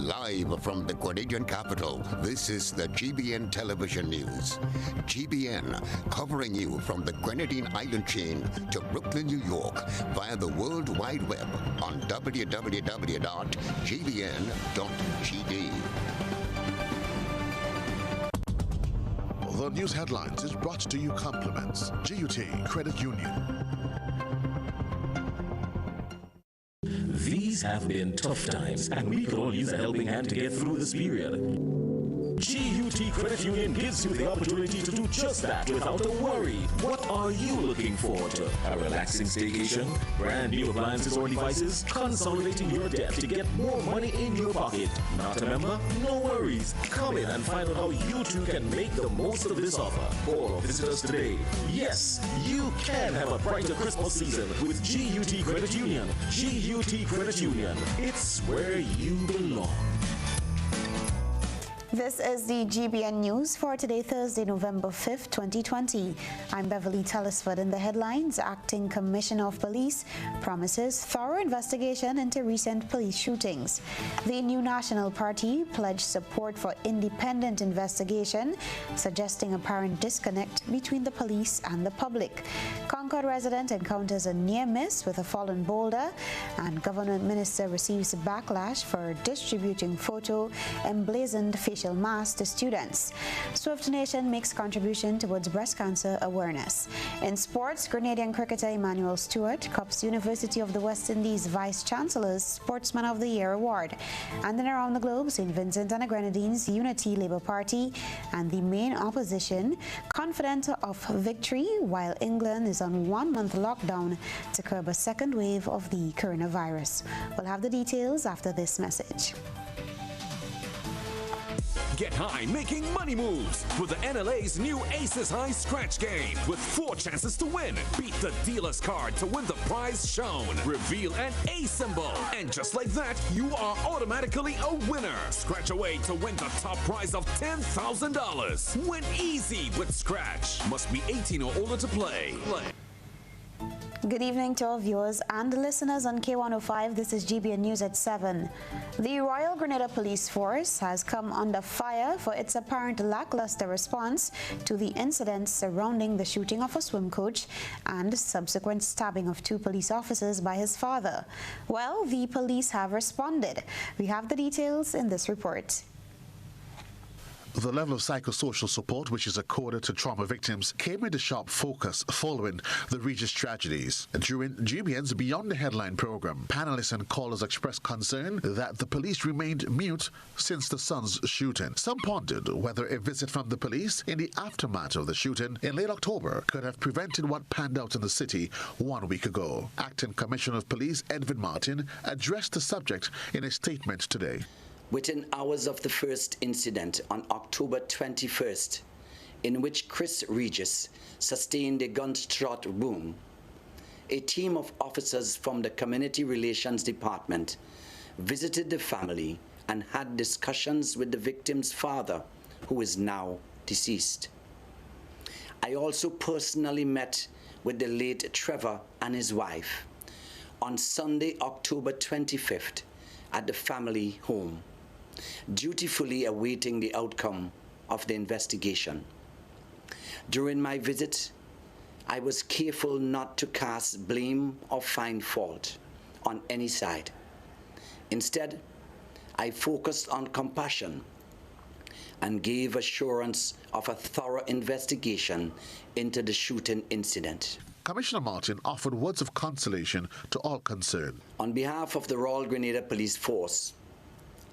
Live from the Grenadian capital, this is the GBN television news. GBN, covering you from the Grenadine Island chain to Brooklyn, New York, via the World Wide Web on www.gbn.gd. The news headlines is brought to you compliments GUT Credit Union. These have been tough times, and we could all use a helping hand to get through this period. GUT Credit Union gives you the opportunity to do just that without a worry. What are you looking forward to? A relaxing staycation? Brand new appliances or devices? Consolidating your debt to get more money in your pocket? Not a member? No worries. Come in and find out how you too can make the most of this offer. Or visit us today. Yes, you can have a brighter Christmas season with GUT Credit Union. GUT Credit Union. It's where you belong. This is the GBN News for today, Thursday, November 5th, 2020. I'm Beverly. Telesford. In the headlines, Acting Commissioner of Police promises thorough investigation into recent police shootings. The New National Party pledged support for independent investigation, suggesting apparent disconnect between the police and the public. Concord resident encounters a near miss with a fallen boulder, and government minister receives backlash for distributing photo emblazoned facial mask to students. 5th Nation makes contribution towards breast cancer awareness. In sports, Grenadian cricketer Emmanuel Stewart cups University of the West Indies Vice Chancellor's Sportsman of the Year award. And then around the globe, St. Vincent and the Grenadines Unity Labour Party and the main opposition confident of victory, while England is on 1-month lockdown to curb a second wave of the coronavirus. We'll have the details after this message. Get high making money moves with the NLA's new Aces High Scratch game with 4 chances to win. Beat the dealer's card to win the prize shown. Reveal an A symbol. And just like that, you are automatically a winner. Scratch away to win the top prize of $10,000. Win easy with Scratch. Must be 18 or older to play. Good evening to all viewers and listeners on K105. This is GBN News at 7. The Royal Grenada Police Force has come under fire for its apparent lackluster response to the incidents surrounding the shooting of a swim coach and subsequent stabbing of 2 police officers by his father. Well, the police have responded. We have the details in this report. The level of psychosocial support which is accorded to trauma victims came into sharp focus following the Regis tragedies. During GBN's Beyond the Headline program, panelists and callers expressed concern that the police remained mute since the son's shooting. Some pondered whether a visit from the police in the aftermath of the shooting in late October could have prevented what panned out in the city 1 week ago. Acting Commissioner of Police Edwin Martin addressed the subject in a statement today. Within hours of the first incident on October 21st, in which Chris Regis sustained a gunshot wound, a team of officers from the Community Relations Department visited the family and had discussions with the victim's father, who is now deceased. I also personally met with the late Trevor and his wife on Sunday, October 25th, at the family home, dutifully awaiting the outcome of the investigation. During my visit, I was careful not to cast blame or find fault on any side. Instead, I focused on compassion and gave assurance of a thorough investigation into the shooting incident. Commissioner Martin offered words of consolation to all concerned. On behalf of the Royal Grenada Police Force,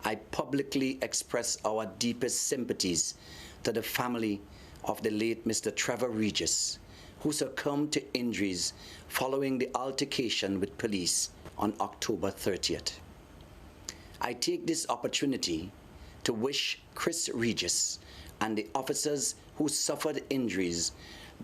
I publicly express our deepest sympathies to the family of the late Mr. Trevor Regis, who succumbed to injuries following the altercation with police on October 30th. I take this opportunity to wish Chris Regis and the officers who suffered injuries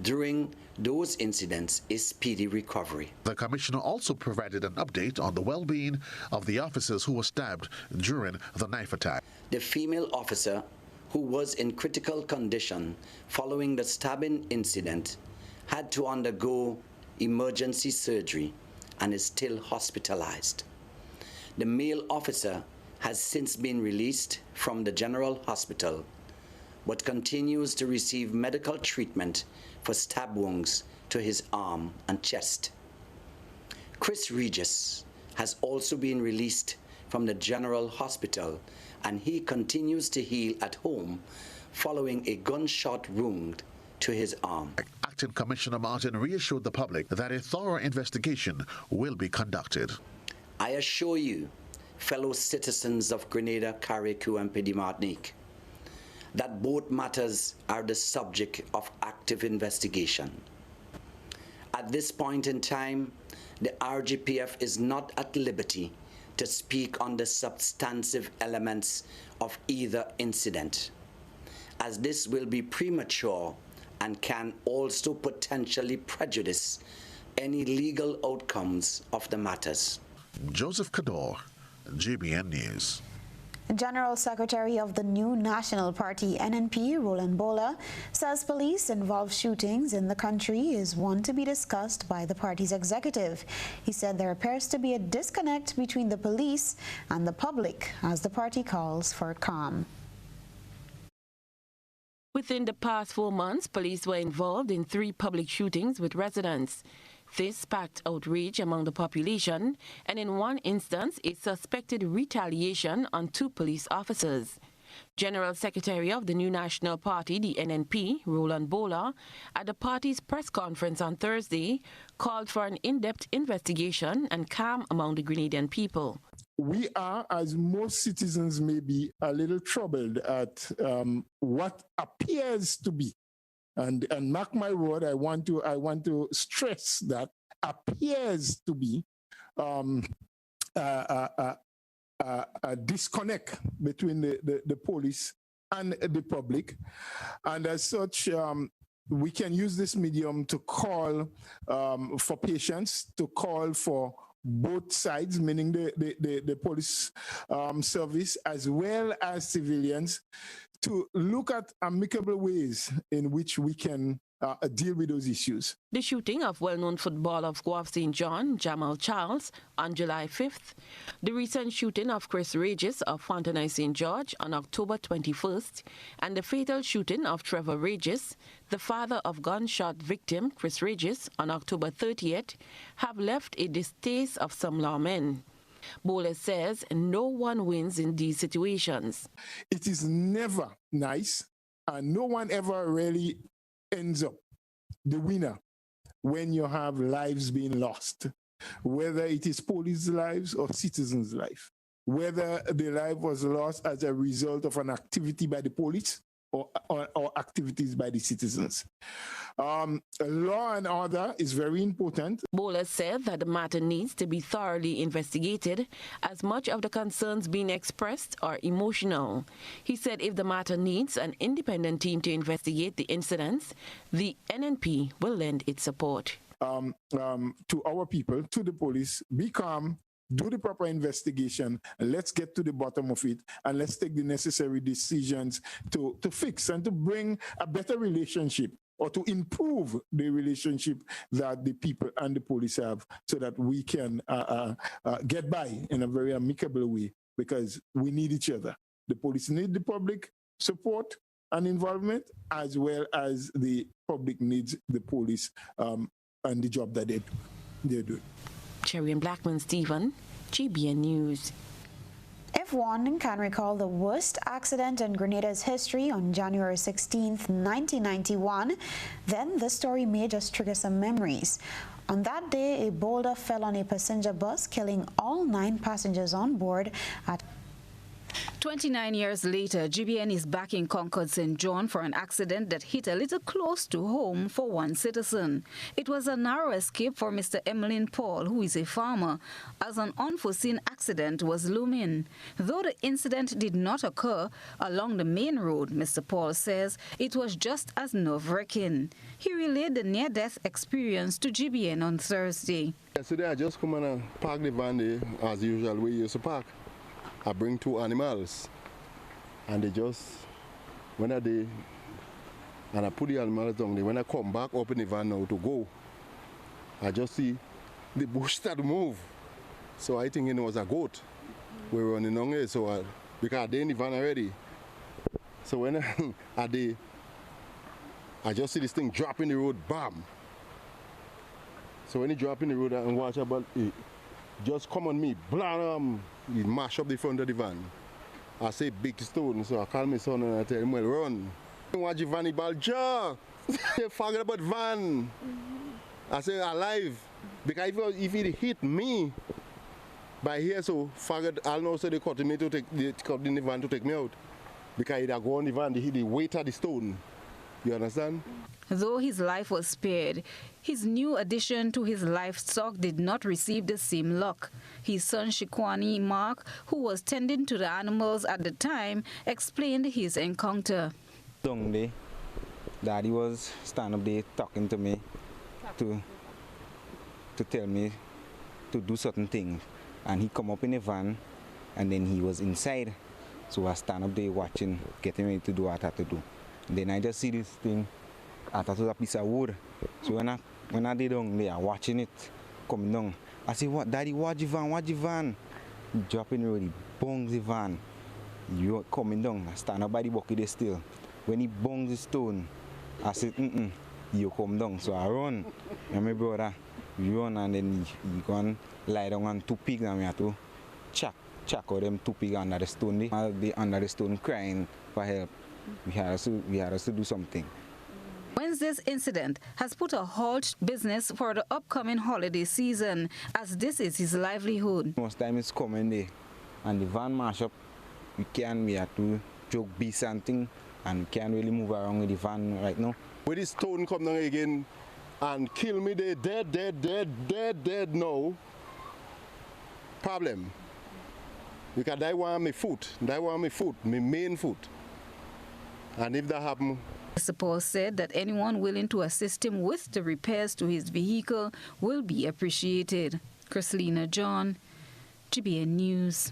during those incidents a speedy recovery. The Commissioner also provided an update on the well-being of the officers who were stabbed during the knife attack. The female officer, who was in critical condition following the stabbing incident, had to undergo emergency surgery and is still hospitalized. The male officer has since been released from the General Hospital, but continues to receive medical treatment for stab wounds to his arm and chest. Chris Regis has also been released from the General Hospital, and he continues to heal at home following a gunshot wound to his arm. Acting Commissioner Martin reassured the public that a thorough investigation will be conducted. I assure you, fellow citizens of Grenada, Carriacou, and Petite Martinique, that both matters are the subject of active investigation. At this point in time, the RGPF is not at liberty to speak on the substantive elements of either incident, as this will be premature and can also potentially prejudice any legal outcomes of the matters. Joseph Kador, GBN News. General Secretary of the new National Party, NNP, Roland Bola, says police-involved shootings in the country is one to be discussed by the party's executive. He said there appears to be a disconnect between the police and the public as the party calls for calm. Within the past 4 months, police were involved in 3 public shootings with residents. This sparked outrage among the population, and in one instance, a suspected retaliation on 2 police officers. General Secretary of the new National Party, the NNP, Roland Bola, at the party's press conference on Thursday, called for an in-depth investigation and calm among the Grenadian people. We are, as most citizens may be, a little troubled at what appears to be, and mark my word, I want to stress that appears to be a disconnect between the police and the public, and as such, we can use this medium to call for patience, to call for both sides, meaning the police service as well as civilians, to look at amicable ways in which we can deal with those issues. The shooting of well-known footballer of Guelph St. John, Jamal Charles, on July 5th, the recent shooting of Chris Regis of Fontenay St. George on October 21st, and the fatal shooting of Trevor Regis, the father of gunshot victim Chris Regis, on October 30th, have left a distaste of some lawmen. Bola says no one wins in these situations. It is never nice, and no one ever really ends up the winner when you have lives being lost, whether it is police lives or citizens' life, whether the life was lost as a result of an activity by the police or activities by the citizens. Law and order is very important. Bola said that the matter needs to be thoroughly investigated, as much of the concerns being expressed are emotional. He said if the matter needs an independent team to investigate the incidents, the NNP will lend its support. To our people, to the police, be calm, do the proper investigation, and let's get to the bottom of it, and let's take the necessary decisions to fix and to bring a better relationship, or to improve the relationship that the people and the police have, so that we can get by in a very amicable way, because we need each other. The police need the public support and involvement, as well as the public needs the police and the job that they're doing. Cherry and Blackman Stephen, GBN News. If one can recall the worst accident in Grenada's history on January 16, 1991, then this story may just trigger some memories. On that day, a boulder fell on a passenger bus, killing all 9 passengers on board at 29 years later, GBN is back in Concord St. John for an accident that hit a little close to home for one citizen. It was a narrow escape for Mr. Emmeline Paul, who is a farmer, as an unforeseen accident was looming. Though the incident did not occur along the main road, Mr. Paul says it was just as nerve-wracking. He relayed the near-death experience to GBN on Thursday. Yesterday, I just come and park the van there, as usual, we used to park. I bring 2 animals, and they just, when I did, and I put the animals down there, when I come back up in the van now to go, I just see the bush start to move. So I think it was a goat. we're running on here, so because they in the van already. So when I just see this thing drop in the road, bam. So when he drop in the road and watch about it, just come on me, blam, he mash up the front of the van. I say big stone, so I call my son and I tell him, well, run. Watch the van, he ball, Joe, forget about van. I say, alive. Because if it hit me by here, so forget, I'll know so they cut me to cut in the van to take me out. Because it go on the van, they hit the weight of the stone. You understand? Though his life was spared, his new addition to his livestock did not receive the same luck. His son Shikwani Mark, who was tending to the animals at the time, explained his encounter. Down there, Daddy was standing up there talking to me to tell me to do certain things. And he come up in a van and then he was inside. So I stand up there watching, getting ready to do what I had to do. And then I just see this thing. I thought it was a piece of wood. So when I did down there, watching it coming down, I said, "What, Daddy, watch the van, watch the van." He drop in the road, he bongs the van. You coming down, I stand up by the bucket there still. When he bongs the stone, I said, you come down. So I run. And my brother, we run and then he go and lie down on 2 pigs and we have to chuck out them 2 pigs under the stone. They under the stone crying for help. We had to do something. Wednesday's incident has put a halt to business for the upcoming holiday season, as this is his livelihood. Most time it's coming there, and the van mash up. We have to joke be something, and we can't really move around with the van right now. When this stone come down again and kill me, they dead now. Problem. Because they want my foot, my main foot. And if that happen, Support said that anyone willing to assist him with the repairs to his vehicle will be appreciated. Chrislina John, GBN News.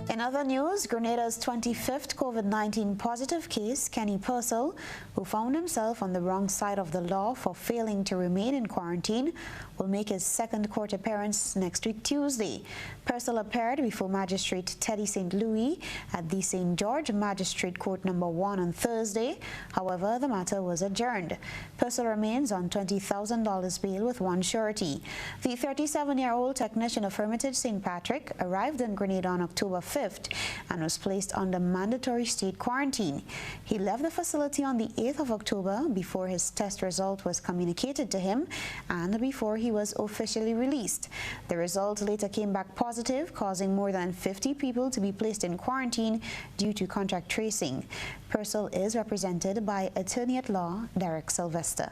In other news, Grenada's 25th COVID-19 positive case, Kenny Purcell, who found himself on the wrong side of the law for failing to remain in quarantine, will make his second court appearance next week, Tuesday. Purcell appeared before Magistrate Teddy St. Louis at the St. George Magistrate Court No. 1 on Thursday. However, the matter was adjourned. Purcell remains on $20,000 bail with one surety. The 37-year-old technician of Hermitage St. Patrick arrived in Grenada on October 5th and was placed under mandatory state quarantine. He left the facility on the 8th of October before his test result was communicated to him and before he was officially released. The result later came back positive, causing more than 50 people to be placed in quarantine due to contact tracing. Purcell is represented by attorney-at-law Derek Sylvester.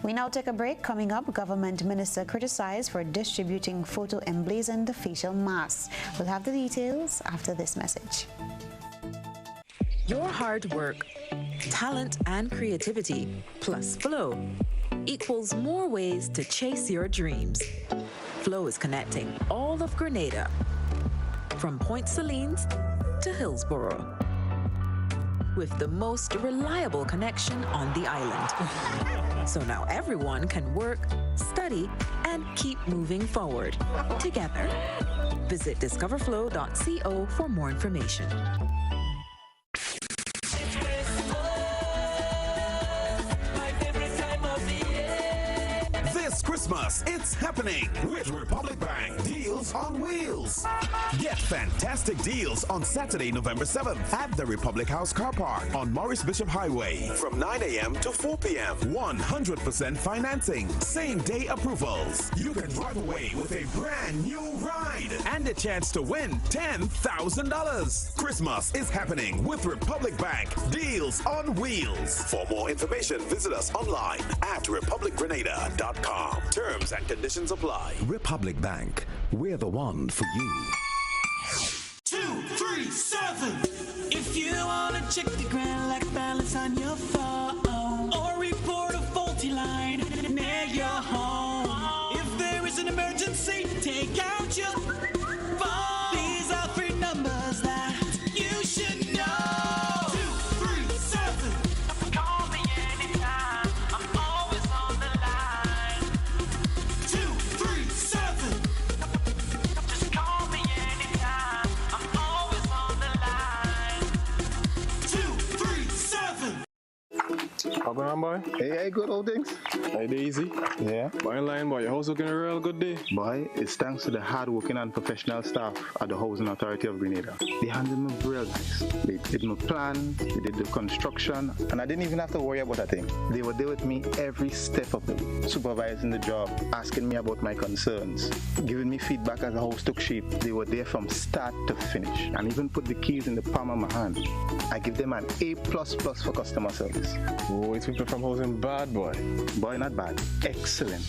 We now take a break. Coming up, government minister criticized for distributing photo emblazoned facial masks. We'll have the details after this message. Your hard work, talent and creativity, plus Flow, equals more ways to chase your dreams. Flow is connecting all of Grenada, from Point Salines to Hillsborough, with the most reliable connection on the island. So now everyone can work, study, and keep moving forward together. Visit discoverflow.co for more information. This Christmas, it's happening with Republic Bank Deals on Wheels. Get fantastic deals on Saturday, November 7th at the Republic House Car Park on Morris Bishop Highway from 9 a.m. to 4 p.m. 100% financing, same-day approvals. You can drive away with a brand new ride and a chance to win $10,000. Christmas is happening with Republic Bank Deals on Wheels. For more information, visit us online at republicgrenada.com. Terms and conditions apply. Republic Bank, we're the one for you. 2, 3, 7. If you wanna check the grand like balance on your phone or report a faulty line near your home, if there is an emergency, take out your phone. These are 3 numbers that you should know. 2, 3, 7. Call me anytime. I'm always on the line. 2, 3, 7. Just call me anytime. on, boy? Hey, good old things. Hey, Daisy. Yeah. Boy, in line, boy. Your house looking a real good day. Boy, it's thanks to the hard-working and professional staff at the Housing Authority of Grenada. They handled me real nice. They did my plan, they did the construction, and I didn't even have to worry about a thing. They were there with me every step of the way, supervising the job, asking me about my concerns, giving me feedback as the house took shape. They were there from start to finish, and even put the keys in the palm of my hand. I give them an A++ for customer service. Oh, it's people from housing bad, boy. Boy, not bad. Excellent.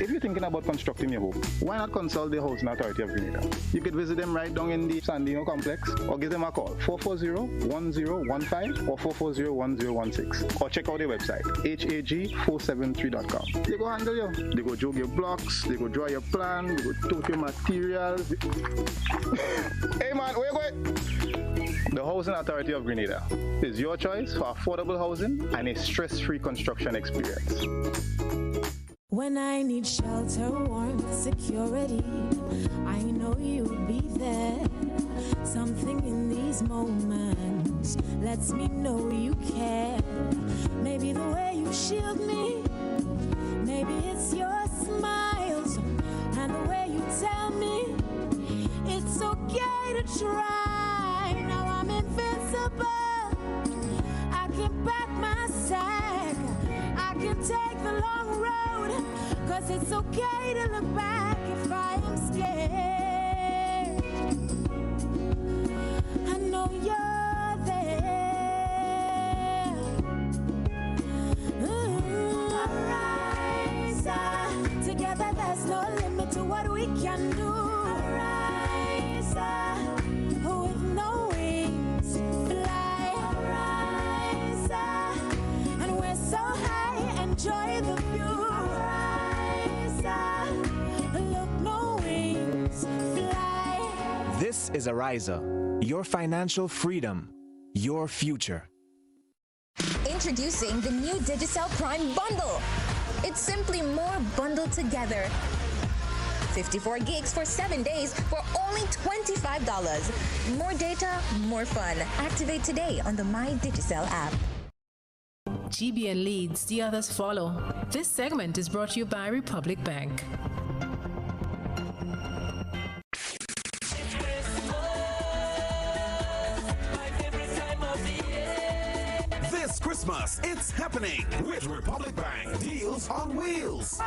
If you're thinking about constructing your home, why not consult the Housing Authority of Grenada? You could visit them right down in the Sandino complex, or give them a call, 440-1015 or 440-1016. Or check out their website, hag473.com. They go handle you. They go jog your blocks, they go draw your plan, they go tote your materials. Hey man, where you going? The Housing Authority of Grenada is your choice for affordable housing and a stress-free construction experience. When I need shelter, warmth, security, I know you'll be there. Something in these moments lets me know you care. Maybe the way you shield me, maybe it's your smiles and the way you tell me it's okay to try. Now I'm invincible. I can pack my sack. I can take the long road, 'cause it's okay to look back if I am scared. I know you're there. Arise, together there's no limit to what we can do. Arise, with no wings, fly. Arise, and we're so high, enjoy the view. Arise, look, no wings, fly. This is Ariza, your financial freedom, your future. Introducing the new Digicel Prime Bundle. It's simply more bundled together. 54 gigs for 7 days for only $25. More data, more fun. Activate today on the My Digicel app. GBN leads, the others follow. This segment is brought to you by Republic Bank. This Christmas, it's happening with Republic Bank Deals on Wheels.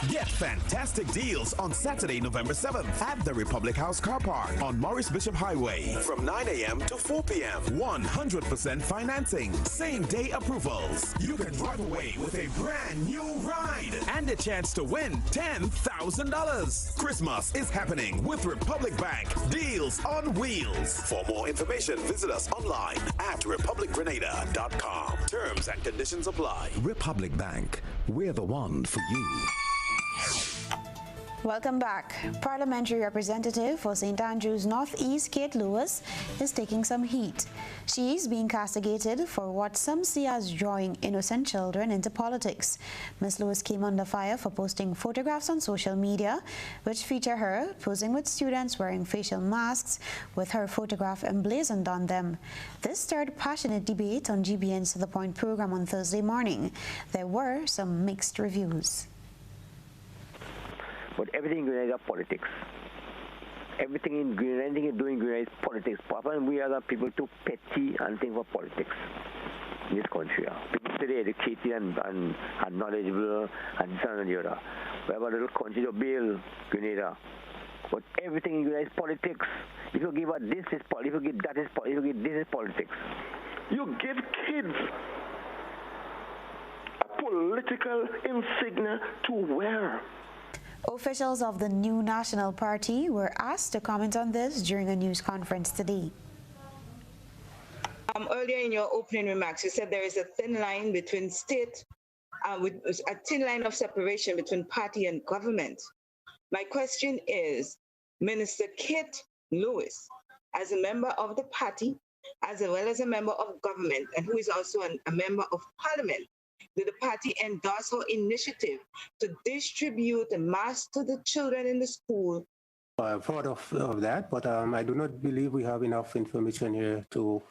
Get fantastic deals on Saturday, November 7th at the Republic House Car Park on Morris Bishop Highway from 9 a.m. to 4 p.m. 100% financing, same-day approvals. You can drive away with a brand new ride and a chance to win $10,000. Christmas is happening with Republic Bank Deals on Wheels. For more information, visit us online at republicgrenada.com. Terms and conditions apply. Republic Bank, we're the one for you. Welcome back. Parliamentary Representative for St. Andrews Northeast, Kate Lewis, is taking some heat. She is being castigated for what some see as drawing innocent children into politics. Ms. Lewis came under fire for posting photographs on social media, which feature her posing with students wearing facial masks with her photograph emblazoned on them. This stirred passionate debate on GBN's To The Point program on Thursday morning. There were some mixed reviews. But everything in Grenada is politics. Everything in Grenada, anything you do in Grenada is politics. And we are people too petty and think for politics in this country. People today educated and knowledgeable and this and the other. We have a little country to build, Grenada. But everything in Grenada is politics. If you give this is politics, if you give that is politics, if you give this is politics. You give kids a political insignia to wear. Officials of the new National Party were asked to comment on this during a news conference today. Earlier in your opening remarks, you said there is a thin line between with a thin line of separation between party and government. My question is, Minister Kate Lewis, as a member of the party, as well as a member of government, and who is also a member of parliament, did the party endorse her initiative to distribute the masks to the children in the school? I've heard of that, but I do not believe we have enough information here to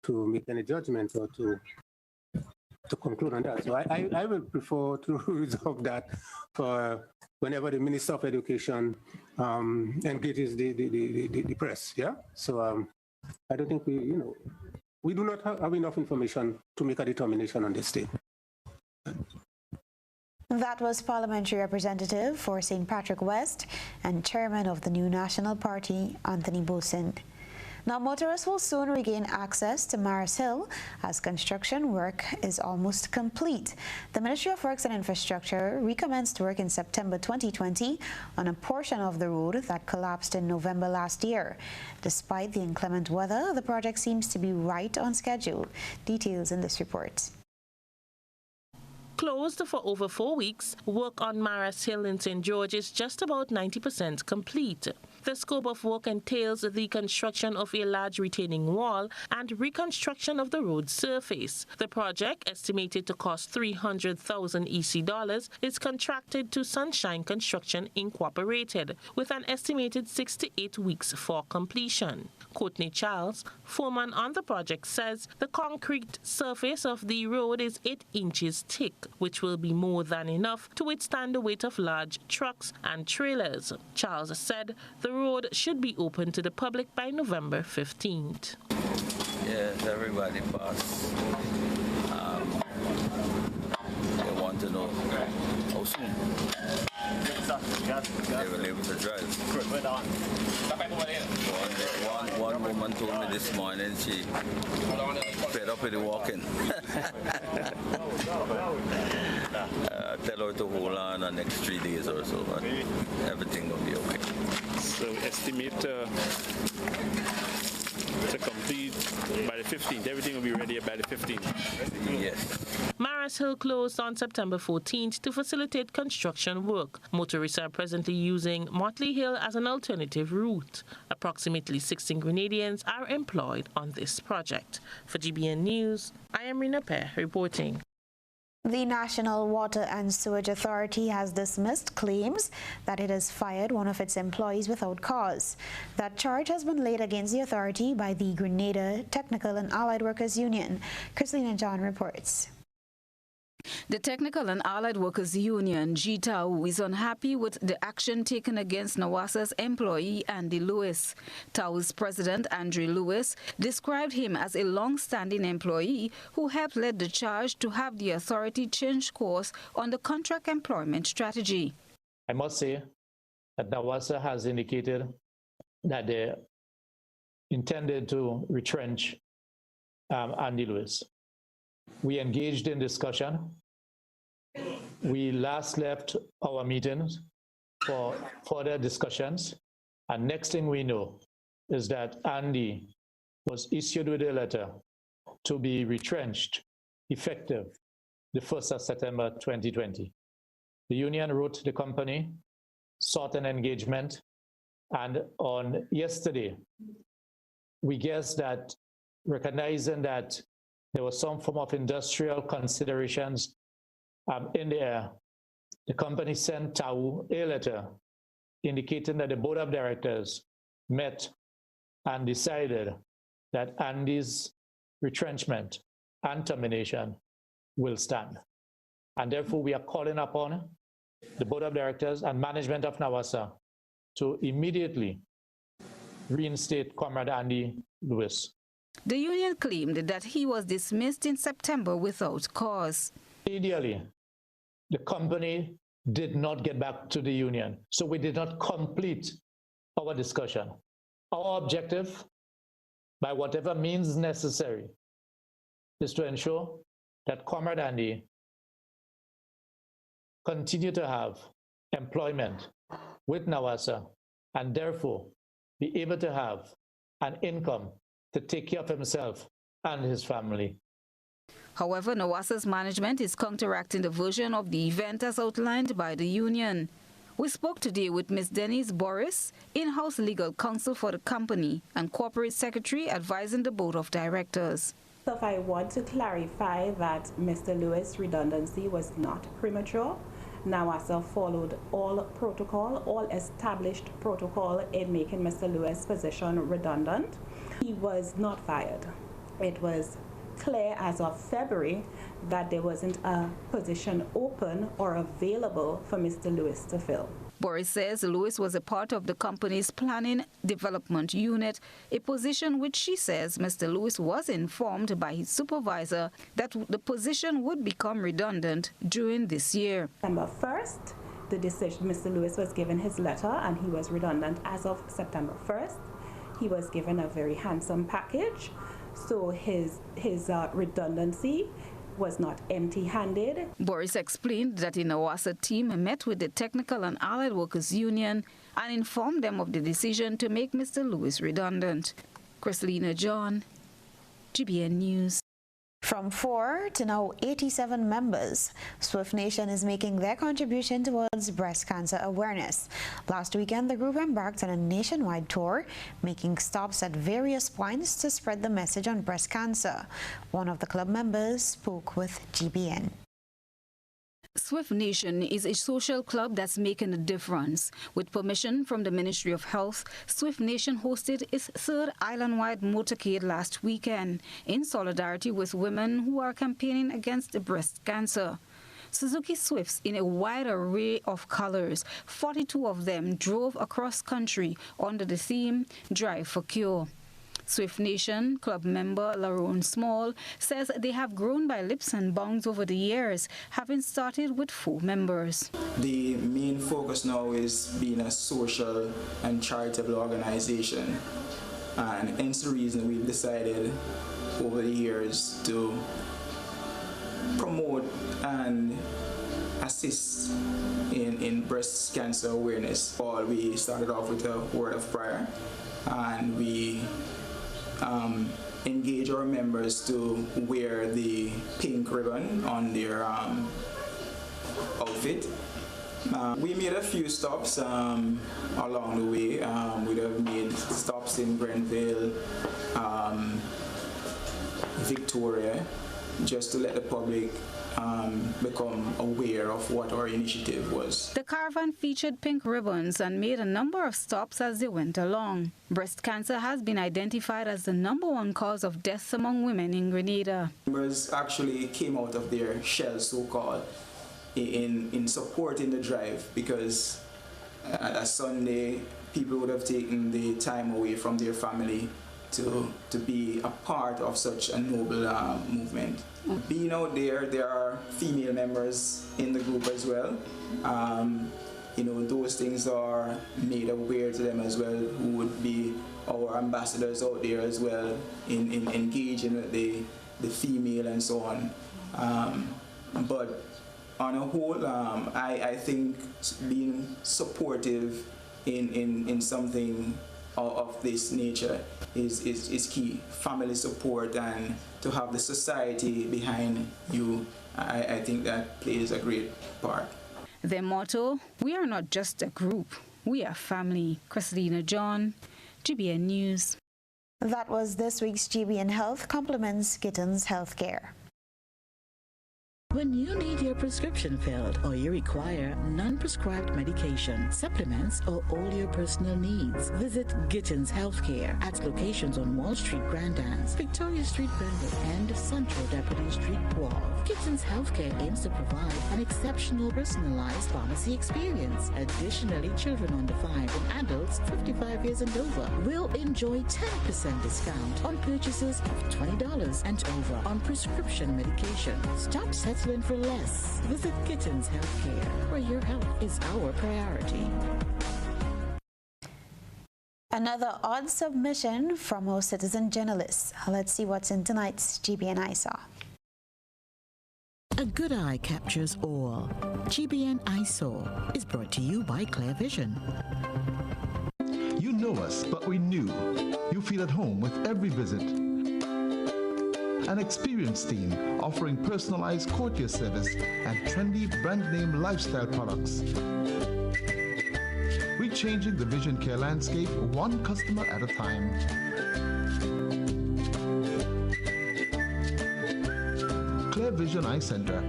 make any judgments or to conclude on that. So I will prefer to reserve that for whenever the Minister of Education engages the press. Yeah. So I don't think we do not have enough information to make a determination on this state. That was Parliamentary Representative for St. Patrick West and Chairman of the New National Party, Anthony Bosend. Now, motorists will soon regain access to Maris Hill as construction work is almost complete. The Ministry of Works and Infrastructure recommenced work in September 2020 on a portion of the road that collapsed in November last year. Despite the inclement weather, the project seems to be right on schedule. Details in this report. Closed for over 4 weeks, work on Maris Hill in St. George is just about 90% complete. The scope of work entails the construction of a large retaining wall and reconstruction of the road surface. The project, estimated to cost $300,000 EC, is contracted to Sunshine Construction Incorporated, with an estimated 6 to 8 weeks for completion. Courtney Charles, foreman on the project, says the concrete surface of the road is 8 inches thick, which will be more than enough to withstand the weight of large trucks and trailers. Charles said the road should be open to the public by November 15th. Yes, everybody pass. They want to know how soon they will be able to drive. One woman told me this morning she fed up with the walking. Tell her to hold on the next 3 days or so, but everything will be okay. So estimate to complete by the 15th. Everything will be ready by the 15th. Yes. Maris Hill closed on September 14th to facilitate construction work. Motorists are presently using Motley Hill as an alternative route. Approximately 16 Grenadians are employed on this project. For GBN News, I am Rina Pear reporting. The National Water and Sewage Authority has dismissed claims that it has fired one of its employees without cause. That charge has been laid against the authority by the Grenada Technical and Allied Workers Union. Christina John reports. The Technical and Allied Workers Union, GTAU, is unhappy with the action taken against NAWASA's employee Andy Lewis. TAU's president, Andrew Lewis, described him as a long-standing employee who helped lead the charge to have the authority change course on the contract employment strategy. I must say that NAWASA has indicated that they intended to retrench Andy Lewis. We engaged in discussion. We last left our meetings for further discussions. And next thing we know is that Andy was issued with a letter to be retrenched effective the 1st of September 2020. The union wrote the company, sought an engagement, and on yesterday, we guessed that, recognizing that there was some form of industrial considerations in the air, the company sent TAU a letter indicating that the board of directors met and decided that Andy's retrenchment and termination will stand. And therefore, we are calling upon the board of directors and management of NAWASA to immediately reinstate Comrade Andy Lewis. The union claimed that he was dismissed in September without cause. Ideally, the company did not get back to the union, so we did not complete our discussion. Our objective, by whatever means necessary, is to ensure that Comrade Andy continue to have employment with NAWASA and therefore be able to have an income to take care of himself and his family. However, NAWASA's management is counteracting the version of the event as outlined by the union. We spoke today with Ms. Denise Boris, in-house legal counsel for the company and corporate secretary advising the board of directors. So I want to clarify that Mr. Lewis' redundancy was not premature. NAWASA followed all protocol, all established protocol in making Mr. Lewis' position redundant. He was not fired. It was clear as of February that there wasn't a position open or available for Mr. Lewis to fill. Boris says Lewis was a part of the company's planning development unit, a position which she says Mr. Lewis was informed by his supervisor that the position would become redundant during this year. September 1st, the decision, Mr. Lewis was given his letter and he was redundant as of September 1st. He was given a very handsome package, so his redundancy was not empty-handed. Boris explained that the Nawasa team met with the Technical and Allied Workers Union and informed them of the decision to make Mr. Lewis redundant. Chrislina John, GBN News. From 4 to now 87 members, Swift Nation is making their contribution towards breast cancer awareness. Last weekend, the group embarked on a nationwide tour, making stops at various points to spread the message on breast cancer. One of the club members spoke with GBN. Swift Nation is a social club that's making a difference. With permission from the Ministry of Health, Swift Nation hosted its third island-wide motorcade last weekend in solidarity with women who are campaigning against breast cancer. Suzuki Swifts in a wide array of colors, 42 of them drove across country under the theme Drive for Cure. Swift Nation club member Larone Small says they have grown by leaps and bounds over the years, having started with 4 members. The main focus now is being a social and charitable organization, and hence the reason we've decided over the years to promote and assist in breast cancer awareness. We started off with a word of prayer, and we engage our members to wear the pink ribbon on their outfit. We made a few stops along the way. We have made stops in Grenville, Victoria, just to let the public become aware of what our initiative was. The caravan featured pink ribbons and made a number of stops as they went along. Breast cancer has been identified as the #1 cause of deaths among women in Grenada. Members actually came out of their shell, so-called, in supporting the drive, because at a Sunday, people would have taken the time away from their family to be a part of such a noble movement. Being out there are female members in the group as well. Those things are made aware to them as well, who would be our ambassadors out there as well in engaging with the female and so on. But on a whole, I think being supportive in something of this nature is key. Family support and to have the society behind you, I think that plays a great part. Their motto, "We are not just a group, we are family." Chrislina John, GBN News. That was this week's GBN Health Compliments Gittins Healthcare. When you need your prescription filled or you require non-prescribed medication, supplements, or all your personal needs, visit Gittins Healthcare at locations on Wall Street, Grandans, Victoria Street, Grenville, and Central Deputy Street, Wall. Gittins Healthcare aims to provide an exceptional personalized pharmacy experience. Additionally, children under 5 and adults 55 years and over will enjoy 10% discount on purchases of $20 and over on prescription medication. Stop settling for less. Visit Gittins Healthcare, where your health is our priority. Another odd submission from our citizen journalists. Let's see what's in tonight's GBN ISA. A good eye captures all. GBN ISA is brought to you by Clear Vision. You know us, but we knew. You feel at home with every visit. An experienced team offering personalized courtier service and trendy brand name lifestyle products. We're changing the vision care landscape one customer at a time. Clear Vision Eye Center.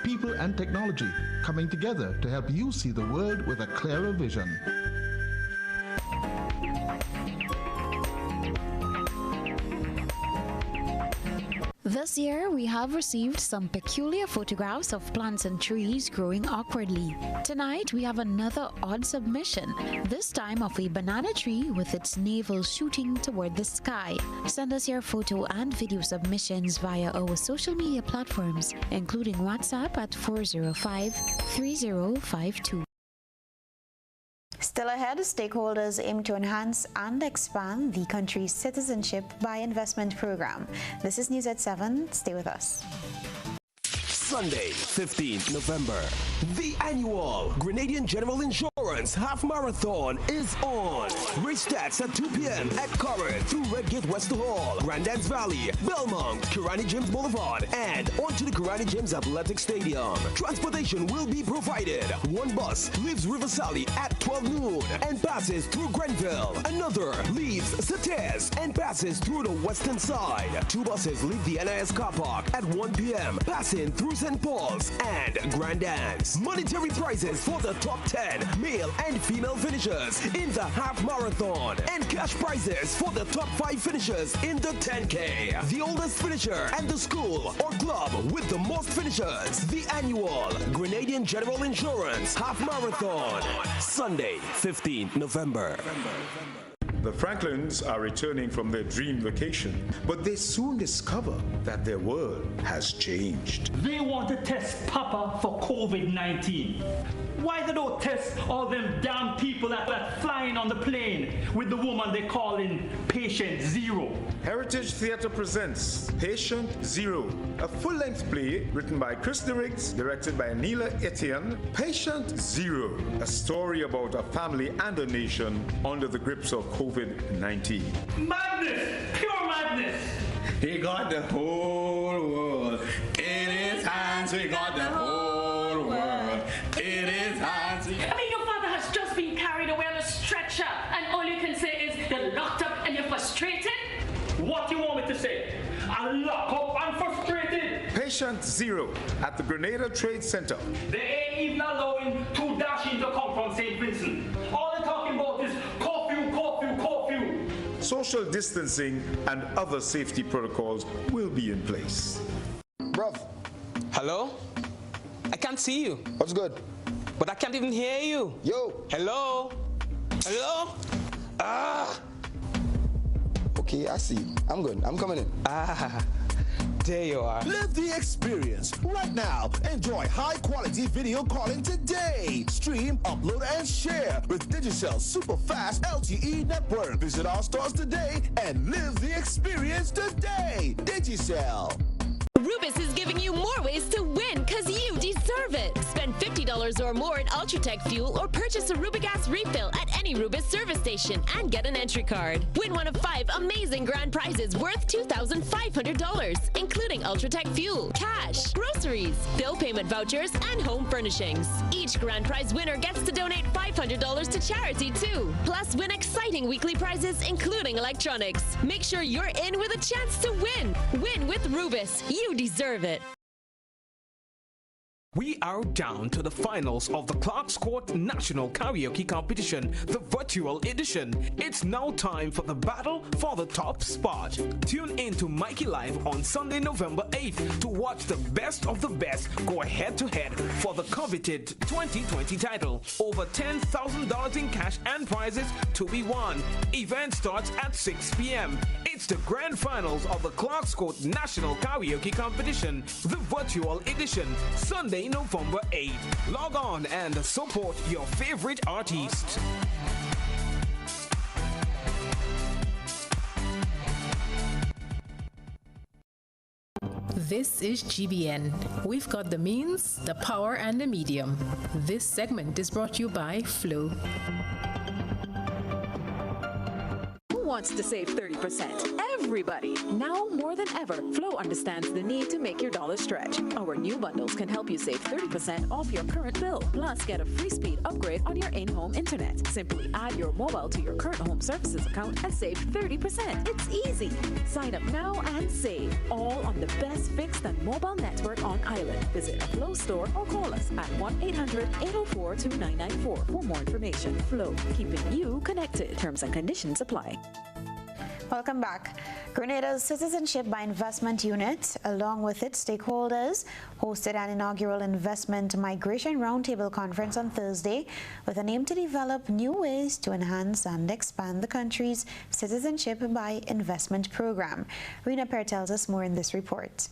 People and technology coming together to help you see the world with a clearer vision. The This year, we have received some peculiar photographs of plants and trees growing awkwardly. Tonight, we have another odd submission, this time of a banana tree with its navel shooting toward the sky. Send us your photo and video submissions via our social media platforms, including WhatsApp at 405-3052. Still ahead, stakeholders aim to enhance and expand the country's citizenship by investment program. This is News at 7. Stay with us. Sunday, 15th November. The annual Grenadian General Insurance Half Marathon is on. Race starts at 2 p.m. at Current through Redgate Wester Hall, Grandad's Valley, Belmont, Kirani Gyms Boulevard, and onto the Kirani Gyms Athletic Stadium. Transportation will be provided. One bus leaves River Sally at 12 noon and passes through Grenville. Another leaves Sates and passes through the western side. Two buses leave the NIS car park at 1 p.m. passing through St. Paul's and Grandad's. Monetary prizes for the top 10 male and female finishers in the half marathon, and cash prizes for the top 5 finishers in the 10K. The oldest finisher and the school or club with the most finishers. The annual Grenadian General Insurance Half Marathon. Sunday, 15th November. The Franklins are returning from their dream vacation, but they soon discover that their world has changed. They want to test Papa for COVID-19. Why they don't test all them damn people that are flying on the plane with the woman they call in Patient Zero? Heritage Theatre presents Patient Zero, a full-length play written by Chris DeRiggs, directed by Neela Etienne. Patient Zero, a story about a family and a nation under the grips of COVID-19. Madness! Pure madness! He got the whole world in his hands. We got the whole world in his hands. I mean, your father has just been carried away on a stretcher, and all you can say is you're locked up and you're frustrated? What do you want me to say? I'm locked up and frustrated. Patient Zero at the Grenada Trade Center. They ain't even allowing 2 Dashing to come from St. Vincent. All they're talking about is curfew, curfew, curfew. Social distancing and other safety protocols will be in place. Bruv. Hello? I can't see you. What's good? But I can't even hear you. Yo. Hello? Hello? Ah. Okay, I see you. I'm good. I'm coming in. Ah. There you are. Live the experience right now. Enjoy high-quality video calling today. Stream, upload, and share with Digicel's super fast LTE network. Visit our stores today and live the experience today. Digicel. Rubis is giving you more ways to win because you deserve it. Spend $50 or more in Ultratech fuel or purchase a Rubigas refill at any Rubis service station and get an entry card. Win one of 5 amazing grand prizes worth $2,500, including Ultratech fuel, cash, groceries, bill payment vouchers, and home furnishings. Each grand prize winner gets to donate $500 to charity too. Plus, win exciting weekly prizes, including electronics. Make sure you're in with a chance to win. Win with Rubis. You deserve it. We are down to the finals of the Clark's Court National Karaoke Competition, the virtual edition. It's now time for the battle for the top spot. Tune in to Mikey Live on Sunday, November 8th to watch the best of the best go head-to-head for the coveted 2020 title. Over $10,000 in cash and prizes to be won. Event starts at 6 p.m. It's the grand finals of the Clark's Court National Karaoke Competition, the virtual edition, Sunday, November 8th. Log on and support your favorite artist. This is GBN. We've got the means, the power, and the medium. This segment is brought to you by Flow. Wants to save 30%. Everybody. Now more than ever, Flow understands the need to make your dollar stretch. Our new bundles can help you save 30% off your current bill. Plus, get a free speed upgrade on your in-home internet. Simply add your mobile to your current home services account and save 30%. It's easy. Sign up now and save. All on the best fixed and mobile network on island. Visit a Flow store or call us at 1-800-804-2994 for more information. Flow, keeping you connected. Terms and conditions apply. Welcome back. Grenada's Citizenship by Investment Unit, along with its stakeholders, hosted an inaugural Investment Migration Roundtable Conference on Thursday with an aim to develop new ways to enhance and expand the country's Citizenship by Investment program. Rina Per tells us more in this report.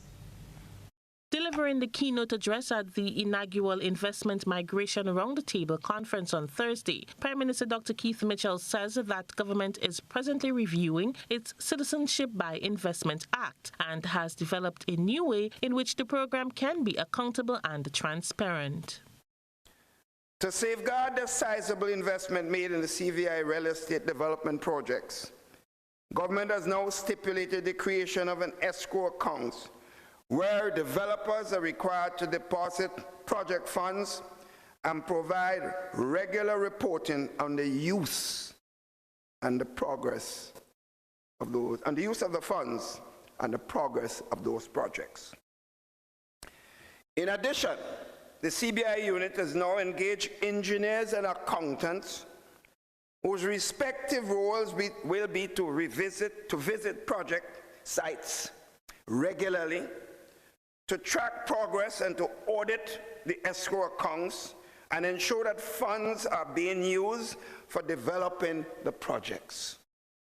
Delivering the keynote address at the inaugural Investment Migration Roundtable Conference on Thursday, Prime Minister Dr. Keith Mitchell says that government is presently reviewing its Citizenship by Investment Act and has developed a new way in which the program can be accountable and transparent. To safeguard the sizable investment made in the CVI real estate development projects, government has now stipulated the creation of an escrow account where developers are required to deposit project funds and provide regular reporting on the use and the progress of those, and the use of the funds and the progress of those projects. In addition, the CBI unit has now engaged engineers and accountants whose respective roles will be to visit project sites regularly, to track progress and to audit the escrow accounts and ensure that funds are being used for developing the projects.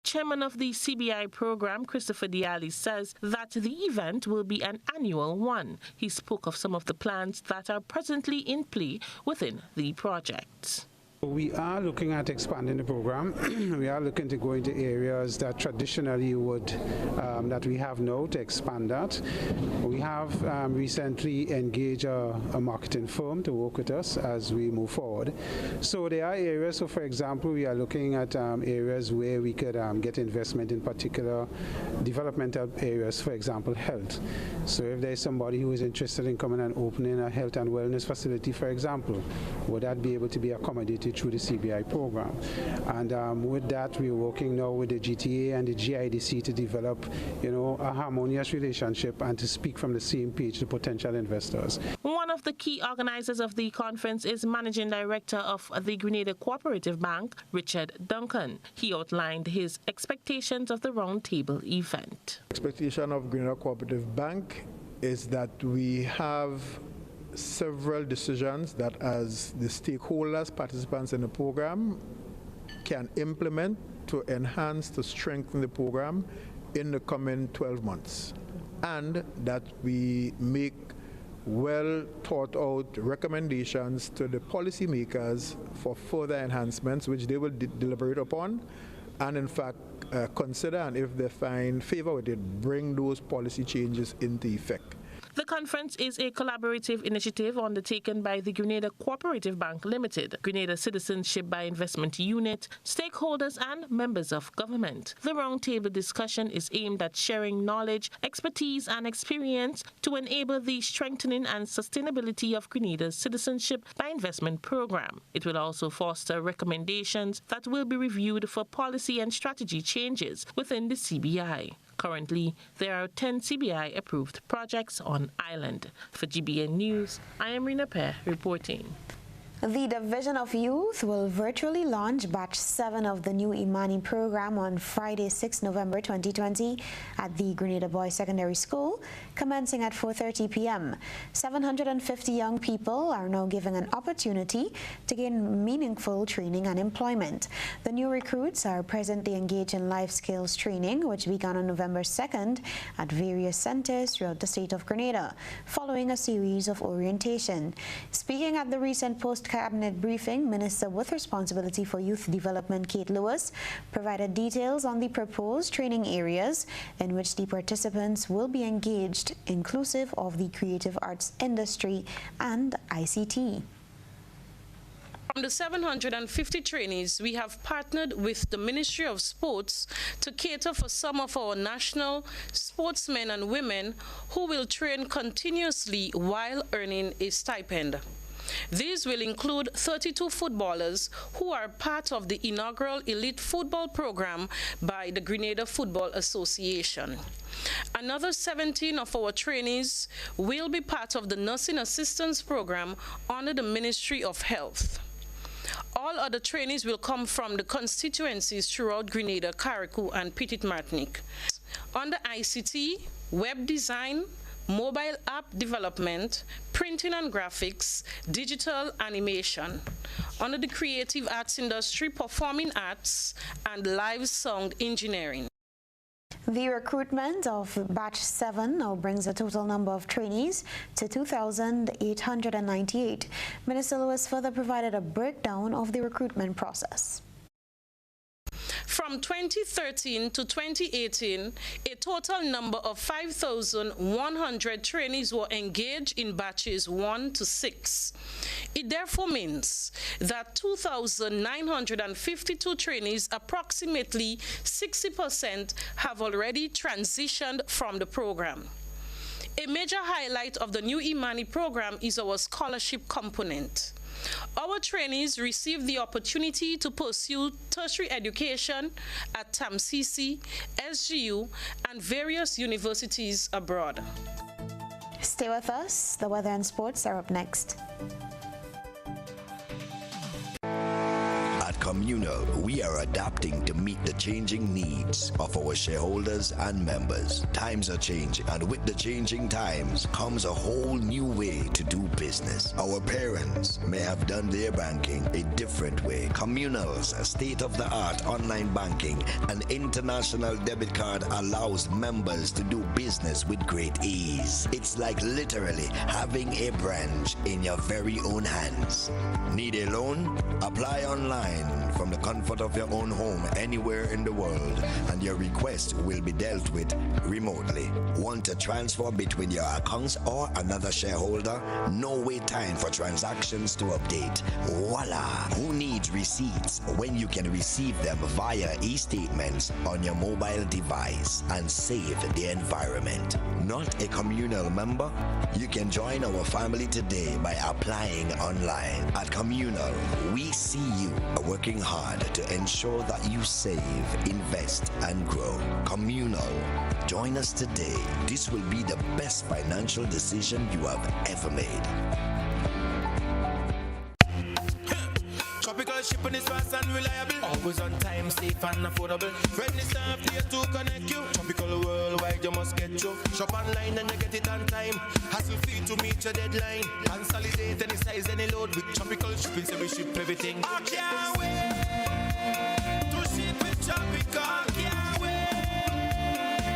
Chairman of the CBI program, Christopher Diali, says that the event will be an annual one. He spoke of some of the plans that are presently in play within the project. We are looking at expanding the program. We are looking to go into areas that traditionally would, that we have now, to expand that. We have recently engaged a marketing firm to work with us as we move forward. So there are areas, so for example, we are looking at areas where we could get investment in particular developmental areas, for example, health. So if there's somebody who is interested in coming and opening a health and wellness facility, for example, would that be able to be accommodated through the CBI program? And with that, we're working now with the GTA and the GIDC to develop, a harmonious relationship and to speak from the same page to potential investors. One of the key organizers of the conference is Managing Director of the Grenada Cooperative Bank, Richard Duncan. He outlined his expectations of the roundtable event. Expectation of Grenada Cooperative Bank is that we have several decisions that, as the stakeholders, participants in the program, can implement to enhance, to strengthen the program in the coming 12 months. And that we make well thought out recommendations to the policymakers for further enhancements, which they will deliberate upon and in fact consider, and if they find favor with it, bring those policy changes into effect. The conference is a collaborative initiative undertaken by the Grenada Cooperative Bank Limited, Grenada Citizenship by Investment Unit, stakeholders and members of government. The roundtable discussion is aimed at sharing knowledge, expertise and experience to enable the strengthening and sustainability of Grenada's Citizenship by Investment program. It will also foster recommendations that will be reviewed for policy and strategy changes within the CBI. Currently, there are 10 CBI-approved projects on island. For GBN News, I am Rina Per reporting. The Division of Youth will virtually launch Batch 7 of the new Imani program on Friday, 6 November 2020 at the Grenada Boys Secondary School, commencing at 4:30 p.m. 750 young people are now given an opportunity to gain meaningful training and employment. The new recruits are presently engaged in life skills training, which began on November 2nd at various centers throughout the state of Grenada, following a series of orientation. Speaking at the recent post-cabinet briefing, Minister with responsibility for youth development, Kate Lewis, provided details on the proposed training areas in which the participants will be engaged, inclusive of the creative arts industry and ICT. From the 750 trainees, we have partnered with the Ministry of Sports to cater for some of our national sportsmen and women who will train continuously while earning a stipend. These will include 32 footballers who are part of the inaugural elite football program by the Grenada Football Association. Another 17 of our trainees will be part of the nursing assistance program under the Ministry of Health. All other trainees will come from the constituencies throughout Grenada, Carriacou, and Petite Martinique. Under ICT, web design, mobile app development, printing and graphics, digital animation. Under the creative arts industry, performing arts, and live sound engineering. The recruitment of Batch 7 now brings the total number of trainees to 2,898. Minister Lewis further provided a breakdown of the recruitment process. From 2013 to 2018, a total number of 5,100 trainees were engaged in batches 1 to 6. It therefore means that 2,952 trainees, approximately 60%, have already transitioned from the program. A major highlight of the new Imani program is our scholarship component. Our trainees receive the opportunity to pursue tertiary education at TAMCC, SGU, and various universities abroad. Stay with us. The weather and sports are up next. At Communal, we are adapting to meet the changing needs of our shareholders and members. Times are changing, and with the changing times comes a whole new way to do business. Our parents may have done their banking a different way. Communal's state-of-the-art online banking and international debit card allows members to do business with great ease. It's like literally having a branch in your very own hands. Need a loan? Apply online from the comfort of your own home anywhere in the world, and your request will be dealt with remotely. Want to transfer between your accounts or another shareholder? No wait time for transactions to update. Voila! Who needs receipts when you can receive them via e-statements on your mobile device and save the environment? Not a Communal member? You can join our family today by applying online. At Communal, we see you working hard to ensure that you save, invest, and grow. Communal. Join us today. This will be the best financial decision you have ever made. Tropical shipping is fast and reliable. Always on time, safe and affordable. Friendly staff here to connect you. Tropical worldwide, you must get you. Shop online and you get it on time. Hassle free to meet your deadline. Consolidate any size, any load. With tropical shipping, so we ship everything. I can't wait to ship with Tropical. I can't wait.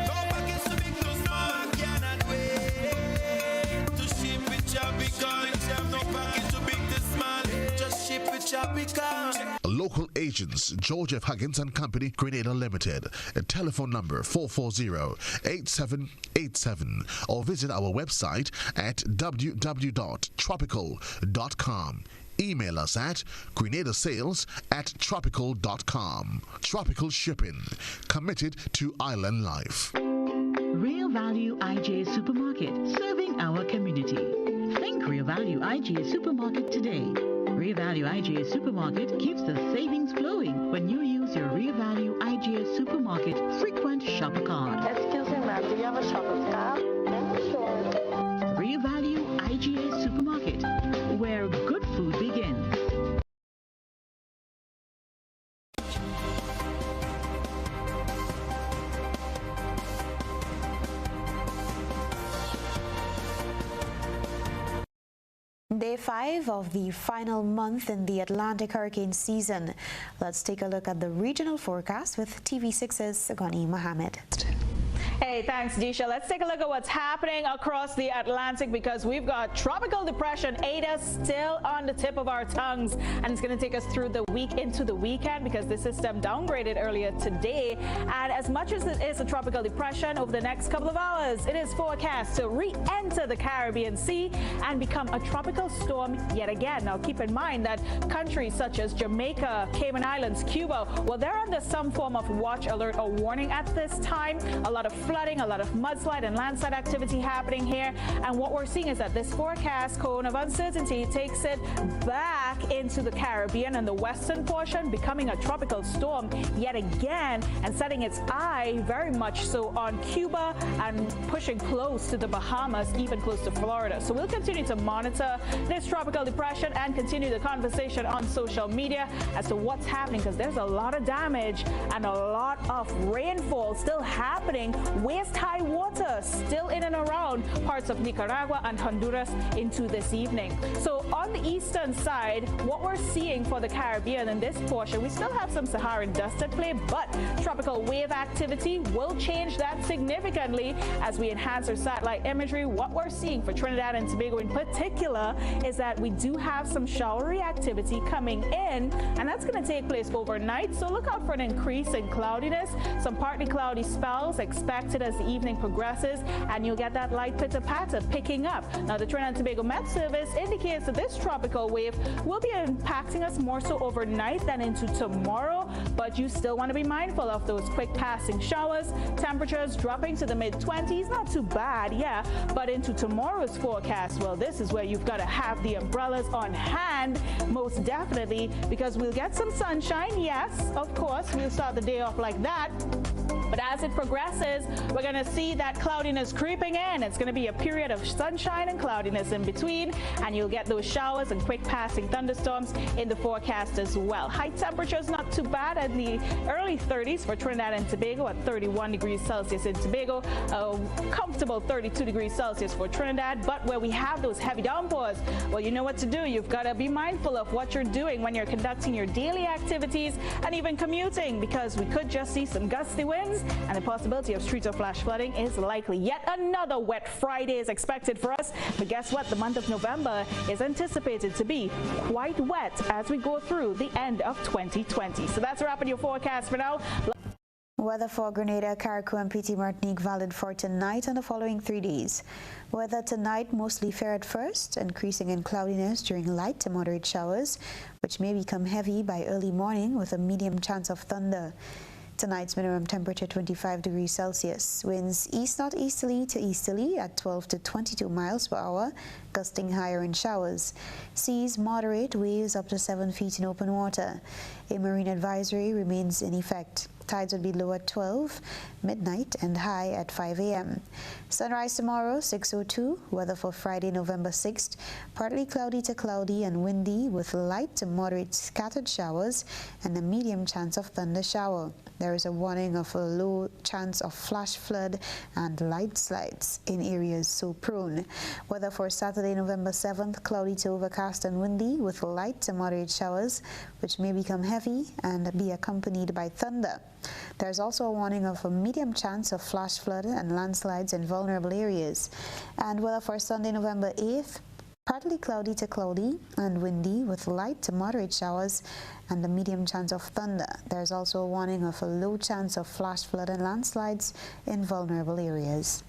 No package too big, no small. I cannot wait to ship with Tropical. No package too big, too small. Just ship with Tropical. Local agents, George F. Huggins and Company, Grenada Limited. A telephone number 440-8787, or visit our website at www.tropical.com. Email us at grenadasales@tropical.com. Tropical Shipping, committed to island life. Real Value IGA Supermarket, serving our community. Think Real Value IGA Supermarket today. Real Value IGA Supermarket keeps the savings flowing when you use your Real Value IGA Supermarket frequent shopper card. Excuse me, ma'am, do you have a shopper card? I'm sure. Real Value IGA Supermarket, where good food begins. Day 5 of the final month in the Atlantic hurricane season. Let's take a look at the regional forecast with TV6's Ghani Mohammed. Hey, thanks, Disha. Let's take a look at what's happening across the Atlantic, because we've got Tropical Depression Ada still on the tip of our tongues, and it's going to take us through the week into the weekend because the system downgraded earlier today. And as much as it is a tropical depression, over the next couple of hours, it is forecast to re-enter the Caribbean Sea and become a tropical storm yet again. Now, keep in mind that countries such as Jamaica, Cayman Islands, Cuba, well, they're under some form of watch alert or warning at this time. A lot of flooding, a lot of mudslide and landslide activity happening here. And what we're seeing is that this forecast cone of uncertainty takes it back into the Caribbean and the western portion, becoming a tropical storm yet again and setting its eye very much so on Cuba and pushing close to the Bahamas, even close to Florida. So we'll continue to monitor this tropical depression and continue the conversation on social media as to what's happening, because there's a lot of damage and a lot of rainfall still happening. Waist-high water still in and around parts of Nicaragua and Honduras into this evening. So on the eastern side, what we're seeing for the Caribbean in this portion, we still have some Saharan dust at play, but tropical wave activity will change that significantly as we enhance our satellite imagery. What we're seeing for Trinidad and Tobago in particular is that we do have some showery activity coming in, and that's going to take place overnight. So look out for an increase in cloudiness, some partly cloudy spells expected as the evening progresses, and you'll get that light pitter-patter picking up. Now, the Trinidad and Tobago Met Service indicates that this tropical wave will be impacting us more so overnight than into tomorrow, but you still want to be mindful of those quick passing showers. Temperatures dropping to the mid-20s, not too bad, yeah, but into tomorrow's forecast, well, this is where you've got to have the umbrellas on hand, most definitely, because we'll get some sunshine. Yes, of course, we'll start the day off like that. But as it progresses, we're going to see that cloudiness creeping in. It's going to be a period of sunshine and cloudiness in between, and you'll get those showers and quick passing thunderstorms in the forecast as well. High temperatures not too bad at the early 30s for Trinidad and Tobago at 31 degrees Celsius in Tobago, a comfortable 32 degrees Celsius for Trinidad. But where we have those heavy downpours, well, you know what to do. You've got to be mindful of what you're doing when you're conducting your daily activities and even commuting, because we could just see some gusty winds, and the possibility of street or flash flooding is likely. Yet another wet Friday is expected for us, but guess what? The month of November is anticipated to be quite wet as we go through the end of 2020. So that's a wrap on your forecast for now. Weather for Grenada, Carriacou, and Petite Martinique valid for tonight and the following 3 days. Weather tonight mostly fair at first, increasing in cloudiness during light to moderate showers, which may become heavy by early morning with a medium chance of thunder. Tonight's minimum temperature 25 degrees Celsius. Winds east-northeasterly to easterly at 12 to 22 miles per hour, gusting higher in showers. Seas moderate, waves up to 7 feet in open water. A marine advisory remains in effect. Tides would be low at 12, midnight, and high at 5 a.m. Sunrise tomorrow, 6:02. Weather for Friday, November 6th. Partly cloudy to cloudy and windy with light to moderate scattered showers and a medium chance of thunder shower. There is a warning of a low chance of flash flood and light slides in areas so prone. Weather for Saturday, November 7th. Cloudy to overcast and windy with light to moderate showers, which may become heavy and be accompanied by thunder. There's also a warning of a medium chance of flash flood and landslides in vulnerable areas. And weather for Sunday, November 8th, partly cloudy to cloudy and windy with light to moderate showers and a medium chance of thunder. There's also a warning of a low chance of flash flood and landslides in vulnerable areas.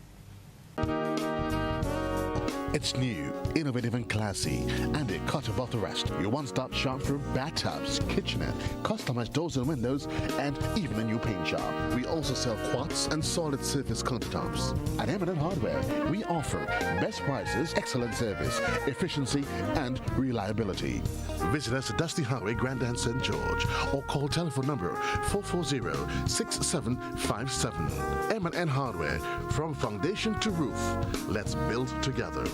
It's new, innovative and classy, and a cut above the rest. Your one-stop shop for bathtubs, kitchenette, customized doors and windows, and even a new paint job. We also sell quartz and solid surface countertops. At M&N Hardware, we offer best prices, excellent service, efficiency, and reliability. Visit us at Dusty Highway, Grandin, St. George, or call telephone number 440-6757. M&N Hardware, from foundation to roof. Let's build together.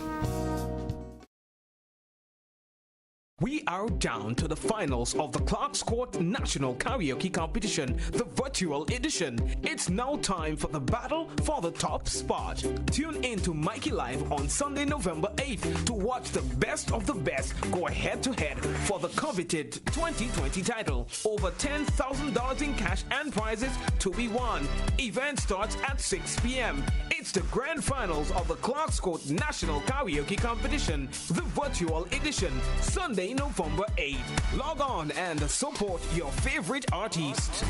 We are down to the finals of the Clark's Court National Karaoke Competition, the virtual edition. It's now time for the battle for the top spot. Tune in to Mikey Live on Sunday, November 8th to watch the best of the best go head-to-head for the coveted 2020 title. Over $10,000 in cash and prizes to be won. Event starts at 6 p.m. It's the grand finals of the Clark's Court National Karaoke Competition, the virtual edition, Sunday, November 8th. Log on and support your favorite artist.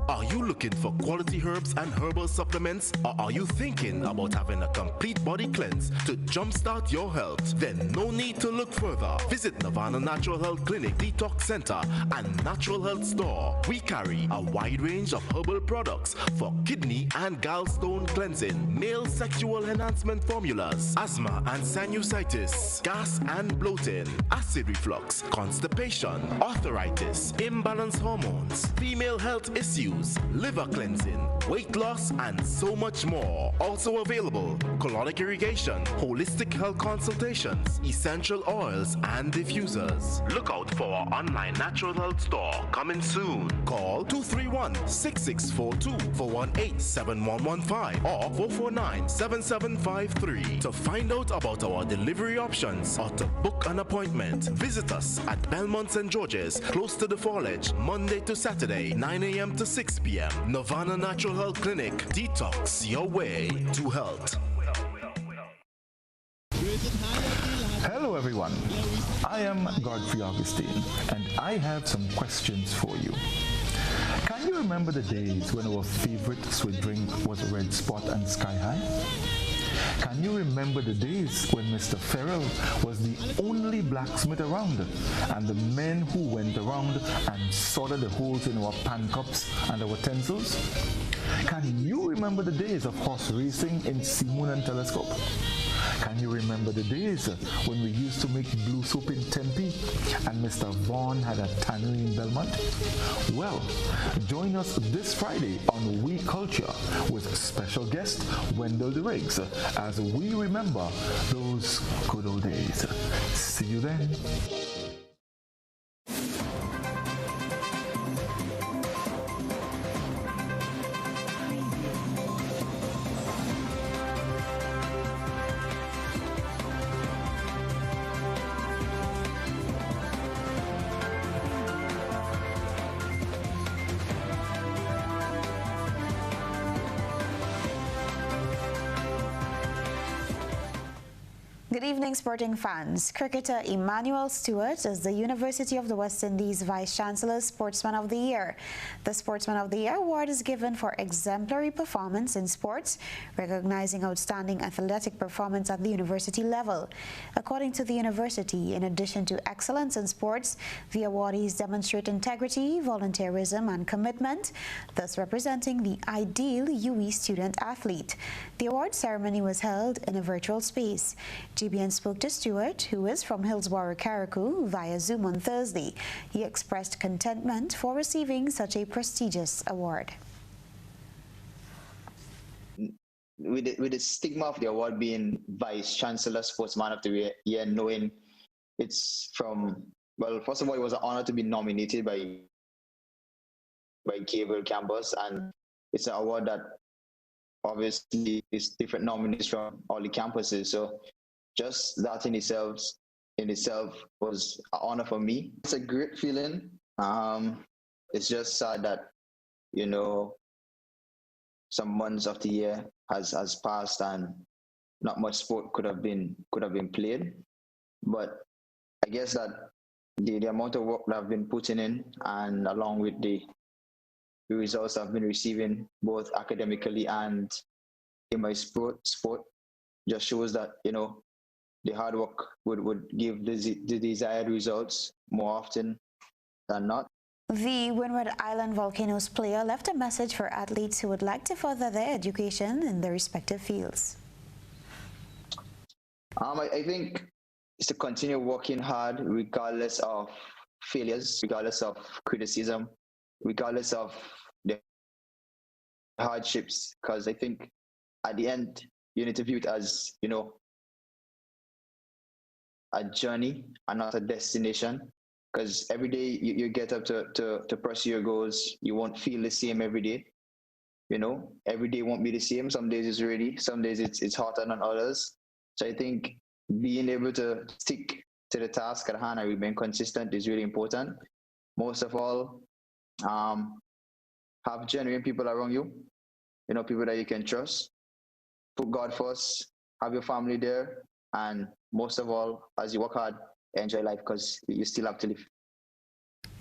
Are you you looking for quality herbs and herbal supplements, or are you thinking about having a complete body cleanse to jumpstart your health? Then no need to look further. Visit Nirvana Natural Health Clinic, Detox Center, and Natural Health Store. We carry a wide range of herbal products for kidney and gallstone cleansing, male sexual enhancement formulas, asthma and sinusitis, gas and bloating, acid reflux, constipation, arthritis, imbalanced hormones, female health issues, liver cleansing, weight loss, and so much more. Also available, colonic irrigation, holistic health consultations, essential oils, and diffusers. Look out for our online natural health store coming soon. Call 231-6642 for 18-7115 or 449-7753 to find out about our delivery options or to book an appointment. Visit us at Belmont St. George's, close to the Fallage, Monday to Saturday, 9 a.m. to 6 p.m. Nirvana Natural Health Clinic. Detox your way to health. Hello everyone, I am Godfrey Augustine and I have some questions for you. Can you remember the days when our favorite sweet drink was Red Spot and Sky High? Can you remember the days when Mr. Farrell was the only blacksmith around and the men who went around and soldered the holes in our pan cups and our utensils? Can you remember the days of horse racing in Seamoon and Telescope? Can you remember the days when we used to make blue soap in Tempe and Mr. Vaughn had a tannery in Belmont? Well, join us this Friday on We Culture with special guest Wendell DeRiggs as we remember those good old days. See you then. Good evening, sporting fans. Cricketer Emmanuel Stewart is the University of the West Indies Vice-Chancellor's Sportsman of the Year. The Sportsman of the Year award is given for exemplary performance in sports, recognizing outstanding athletic performance at the university level. According to the university, in addition to excellence in sports, the awardees demonstrate integrity, volunteerism, and commitment, thus representing the ideal UE student-athlete. The award ceremony was held in a virtual space. GBN spoke to Stewart, who is from Hillsborough, Carriacou, via Zoom on Thursday. He expressed contentment for receiving such a prestigious award. With the stigma of the award being Vice-Chancellor Sportsman of the Year, knowing it's from, well, first of all, it was an honor to be nominated by Gabriel campus, and it's an award that obviously is different nominees from all the campuses. So just that in itself was an honor for me. It's a great feeling. It's just sad that, you know, some months of the year has passed and not much sport could have been played. But I guess that the amount of work that I've been putting in, and along with the results I've been receiving both academically and in my sport just shows that, you know, the hard work would give the desired results more often than not. The Windward Island Volcanoes player left a message for athletes who would like to further their education in their respective fields. I think it's to continue working hard regardless of failures, regardless of criticism, regardless of the hardships, because I think at the end you need to view it as, you know, a journey and not a destination, because every day you get up to pursue your goals, you won't feel the same every day. You know, every day won't be the same. Some days it's ready, some days it's hotter than others. So I think being able to stick to the task at hand and remain consistent is really important. Most of all, have genuine people around you, you know, people that you can trust. Put God first, have your family there, and most of all, as you work hard, enjoy life, because you still have to live.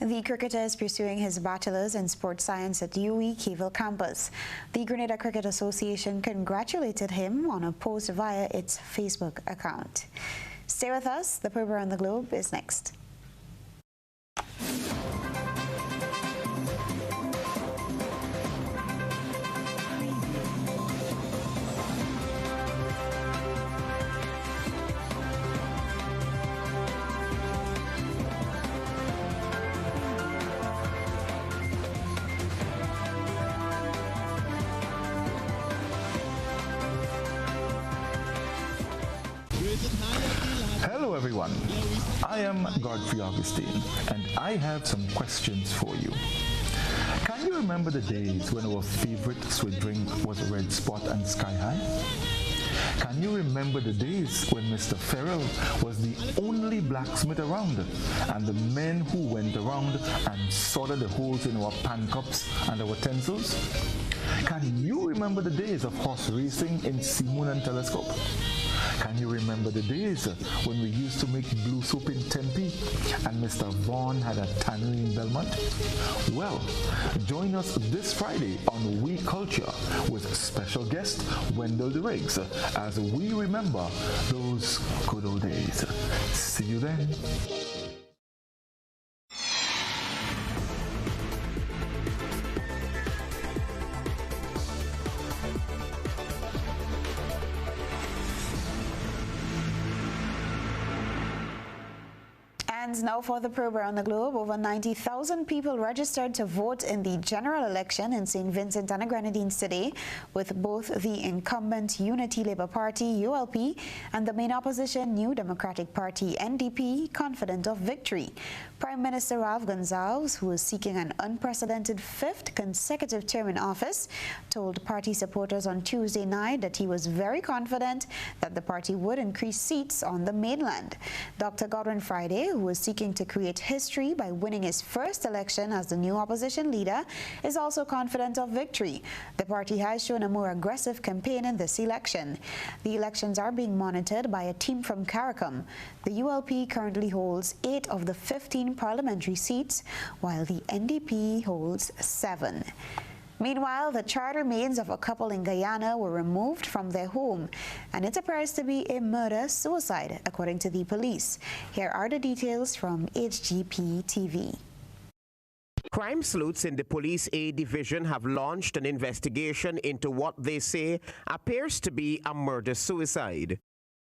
The cricketer is pursuing his bachelor's in sports science at UWI Keval campus. The Grenada Cricket Association congratulated him on a post via its Facebook account. Stay with us. The Probe Around the Globe is next. Hello everyone, I am Godfrey Augustine and I have some questions for you. Can you remember the days when our favorite sweet drink was Red Spot and Sky High? Can you remember the days when Mr. Farrell was the only blacksmith around and the men who went around and soldered the holes in our pan cups and our utensils? Can you remember the days of horse racing in Seamoon and Telescope? Can you remember the days when we used to make blue soap in Tempe and Mr. Vaughn had a tannery in Belmont? Well, join us this Friday on We Culture with special guest Wendell DeRiggs as we remember those good old days. See you then. And now for the Probe Around the Globe. Over 90,000 people registered to vote in the general election in St. Vincent and the Grenadines today, with both the incumbent Unity Labour Party, ULP, and the main opposition New Democratic Party, NDP, confident of victory. Prime Minister Ralph Gonsalves, who is seeking an unprecedented 5th consecutive term in office, told party supporters on Tuesday night that he was very confident that the party would increase seats on the mainland. Dr. Godwin Friday, who is seeking to create history by winning his first election as the new opposition leader, is also confident of victory. The party has shown a more aggressive campaign in this election. The elections are being monitored by a team from CARICOM. The ULP currently holds 8 of the 15 parliamentary seats, while the NDP holds 7. Meanwhile, the charred remains of a couple in Guyana were removed from their home, and it appears to be a murder-suicide, according to the police. Here are the details from HGP TV. Crime sleuths in the Police A Division have launched an investigation into what they say appears to be a murder-suicide.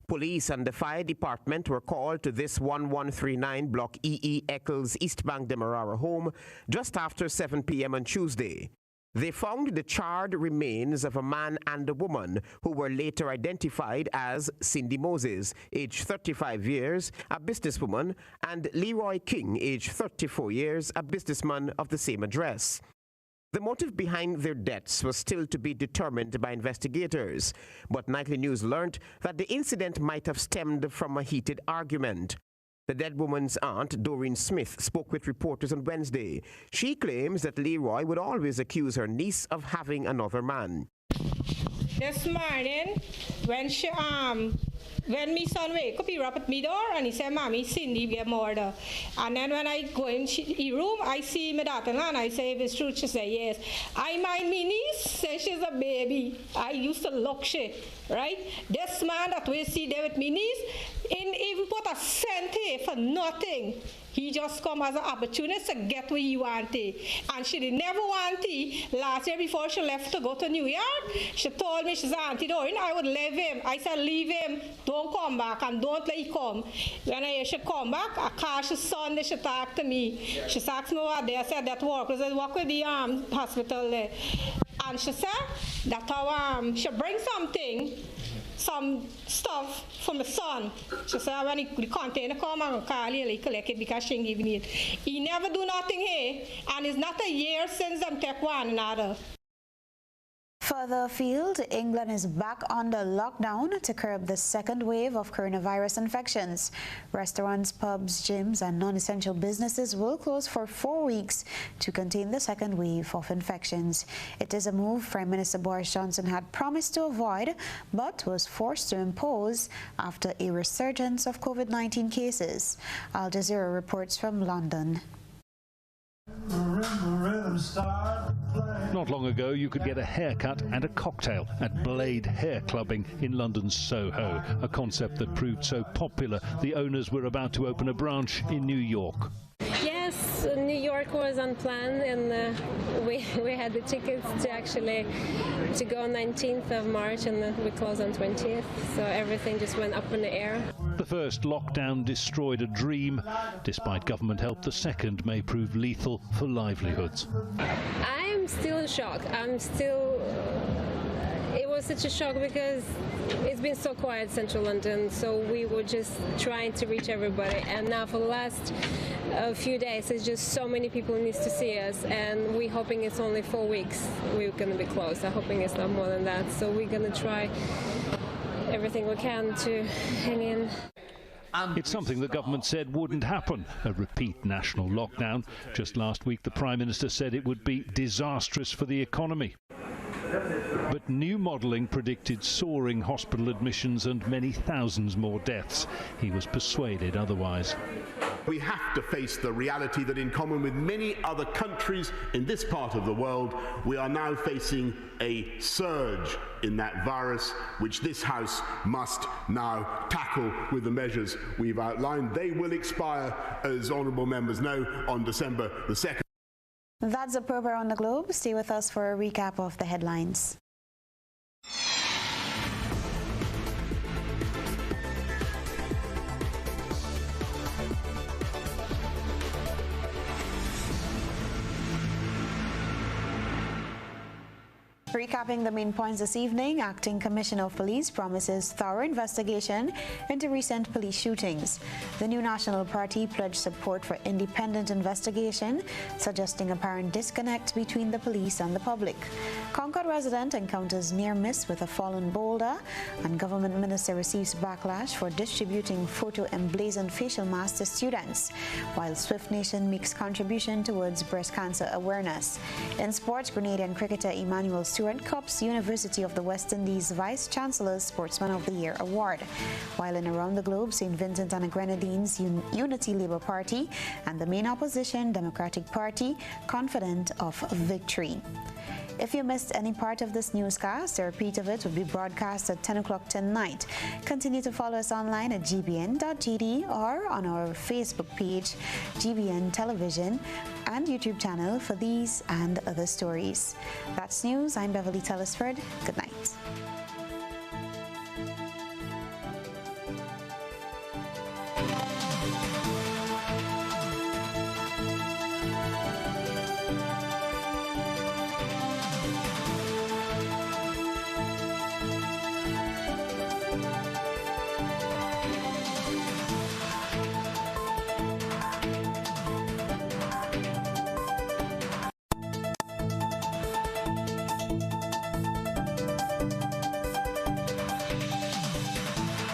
Police and the fire department were called to this 1139 Block EE Eccles East Bank Demerara home just after 7 p.m. on Tuesday. They found the charred remains of a man and a woman who were later identified as Cindy Moses, age 35 years, a businesswoman, and Leroy King, age 34 years, a businessman of the same address. The motive behind their deaths was still to be determined by investigators, but Nightly News learned that the incident might have stemmed from a heated argument. The dead woman's aunt, Doreen Smith, spoke with reporters on Wednesday. She claims that Leroy would always accuse her niece of having another man. This morning, when me son wake up, he rap at me door and he said, "Mommy, Cindy get murdered." And then when I go in the room, I see my daughter and I say, "If it's true," she say, "Yes." I mind me niece, say she's a baby. I used to look shit, right? This man that we see there with me niece, in even put a cent here for nothing. He just come as an opportunist to get what he wanted. And she did never want it. Last year before she left to go to New York, she told me, she's Auntie Doreen, I would leave him. I said, leave him, don't come back and don't let him come. When I hear she come back, I call her son, she talk to me. She asked me what they said that work. I said, work with the hospital there. And she said that she bring something, some stuff from the son. She said when the container come, I'm going to call you, like, collect it because she ain't giving it. He never do nothing here, and it's not a year since them take one another. Further afield, England is back under lockdown to curb the second wave of coronavirus infections. Restaurants, pubs, gyms, and non-essential businesses will close for 4 weeks to contain the second wave of infections. It is a move Prime Minister Boris Johnson had promised to avoid, but was forced to impose after a resurgence of COVID-19 cases. Al Jazeera reports from London. Not long ago, you could get a haircut and a cocktail at Blade Hair Clubbing in London's Soho, a concept that proved so popular the owners were about to open a branch in New York. Yes, New York was on plan, and we had the tickets to go on 19th of March, and we closed on 20th, so everything just went up in the air. The first lockdown destroyed a dream. Despite government help, the second may prove lethal for livelihoods. I'm still in shock. It was such a shock because it's been so quiet in central London, so we were just trying to reach everybody, and now for the last few days it's just so many people who need to see us, and we're hoping it's only 4 weeks we're going to be closed. I'm hoping it's not more than that, so we're going to try everything we can to hang in. It's something the government said wouldn't happen, a repeat national lockdown. Just last week the Prime Minister said it would be disastrous for the economy. But new modelling predicted soaring hospital admissions and many thousands more deaths. He was persuaded otherwise. We have to face the reality that in common with many other countries in this part of the world, we are now facing a surge in that virus, which this House must now tackle with the measures we've outlined. They will expire, as honourable members know, on December the 2nd. That's a probe around the globe. Stay with us for a recap of the headlines. Recapping the main points this evening, Acting Commissioner of Police promises thorough investigation into recent police shootings. The New National Party pledged support for independent investigation, suggesting apparent disconnect between the police and the public. Concord resident encounters near miss with a fallen boulder, and government minister receives backlash for distributing photo-emblazoned facial masks to students, while Swift Nation makes contribution towards breast cancer awareness. In sports, Grenadian cricketer Emmanuel Stewart cups University of the West Indies Vice Chancellor's Sportsman of the Year award, while in Around the Globe, St. Vincent and the Grenadines Unity Labour Party and the main opposition Democratic Party confident of victory. If you missed any part of this newscast, a repeat of it will be broadcast at 10 o'clock tonight. Continue to follow us online at gbn.gd or on our Facebook page, GBN Television, and YouTube channel for these and other stories. That's news. I'm Beverly Telesford. Good night.